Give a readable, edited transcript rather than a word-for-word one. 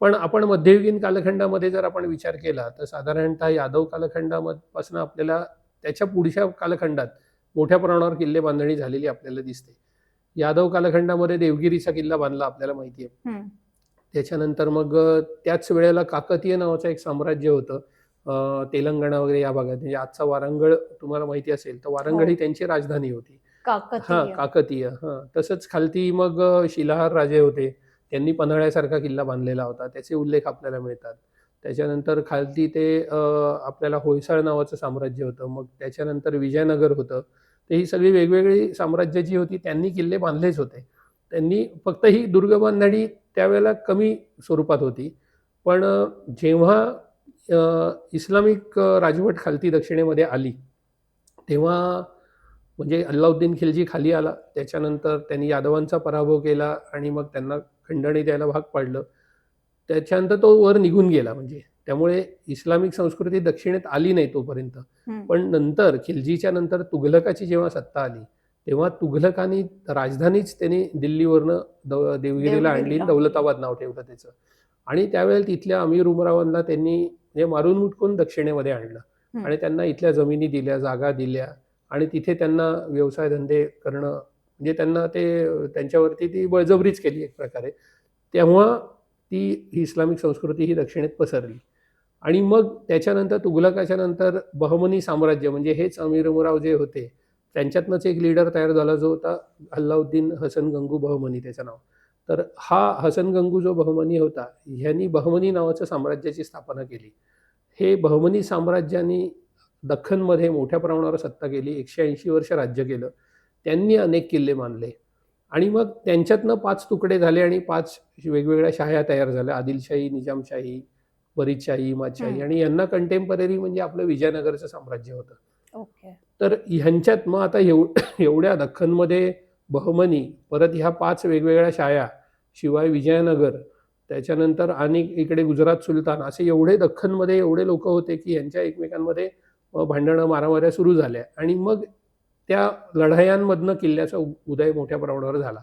पण आपण मध्ययुगीन कालखंडामध्ये जर आपण विचार केला, तर साधारणतः यादव कालखंडापासून आपल्याला त्याच्या पुढच्या कालखंडात मोठ्या प्रमाणावर किल्ले बांधणी झालेली आपल्याला दिसते. यादव कालखंडामध्ये देवगिरीचा किल्ला बांधला आपल्याला माहिती आहे. हं. त्याच्यानंतर मग त्याच वेळेला काकतीय नावाचं एक साम्राज्य होतं. तेलंगणा वगैरे या भागात, म्हणजे आजचा वारंगळ तुम्हाला माहिती असेल, तर हो. वारंगळ ही त्यांची राजधानी होती. हां, काकतीय. काकतीय. हां, तसंच खालती मग शिलाहार राजे होते. त्यांनी पन्हाळ्यासारखा किल्ला बांधलेला होता. त्याचे उल्लेख आपल्याला मिळतात. त्याच्यानंतर खालती ते आपल्याला होयसाळ नावाचं साम्राज्य होतं. मग त्याच्यानंतर विजयनगर होतं. तर ही सगळी वेगवेगळी साम्राज्य जी होती त्यांनी किल्ले बांधलेच होते. त्यांनी फक्त ही दुर्ग बांधणी त्यावेळेला कमी स्वरूपात होती. पण जेव्हा इस्लामिक राजवट खालती दक्षिणेमध्ये आली, तेव्हा म्हणजे अल्लाउद्दीन खिलजी खाली आला. त्याच्यानंतर त्यांनी यादवांचा पराभव केला आणि मग त्यांना खंडणी द्यायला भाग पाडलं. त्याच्यानंतर तो वर निघून गेला म्हणजे. त्यामुळे इस्लामिक संस्कृती दक्षिणेत आली नाही तोपर्यंत. हं. पण नंतर खिलजीच्या नंतर तुघलकाची जेव्हा सत्ता आली, तेव्हा तुघलकांनी राजधानीच त्यांनी दिल्लीवरनं देवगिरीला आणली आणि देवगिरीला आणली. दौलताबाद नाव ठेवलं त्याचं. आणि त्यावेळेला तिथल्या अमीर उमरावांना त्यांनी म्हणजे मारून मुटकून दक्षिणेमध्ये आणलं हं. आणि त्यांना इथल्या जमिनी दिल्या, जागा दिल्या आणि तिथे त्यांना व्यवसाय धंदे करणं म्हणजे त्यांना ते त्यांच्यावरती ती बळजबरीच केली एक प्रकारे. तेव्हा ती इस्लामिक संस्कृती ही दक्षिणेत पसरली. आणि मग त्याच्यानंतर तुघलकाच्या नंतर बहमनी साम्राज्य म्हणजे हेच अमीर उमराव जे होते, त्यांच्यातनंच एक लीडर तयार झाला जो होता अल्लाउद्दीन हसन गंगू बहमनी त्याचं नाव. तर हा हसन गंगू जो बहमनी होता, ह्यांनी बहमनी नावाचं साम्राज्याची स्थापना केली. हे बहमनी साम्राज्याने दख्खनमध्ये मोठ्या प्रमाणावर सत्ता केली. 180 वर्ष राज्य केलं. त्यांनी अनेक किल्ले बांधले आणि मग त्यांच्यातनं 5 तुकडे झाले आणि 5 वेगवेगळ्या शाह्या तयार झाल्या. आदिलशाही, निजामशाही, बरीदशाही, इमादशाही हं. आणि यांना कंटेम्पररी म्हणजे आपलं विजयनगरचं साम्राज्य होतं. ओके. तर ह्यांच्यात मग आता एवढ्या दख्खनमध्ये बहमनी, परत ह्या 5 वेगवेगळ्या शाया, शिवाय विजयनगर, त्याच्यानंतर आणि इकडे गुजरात सुलतान, असे एवढे दख्खनमध्ये एवढे लोकं होते, की यांच्या एकमेकांमध्ये भांडणं, मारामाऱ्या सुरू झाल्या आणि मग त्या लढायांमधनं किल्ल्याचा उदय मोठ्या प्रमाणावर झाला.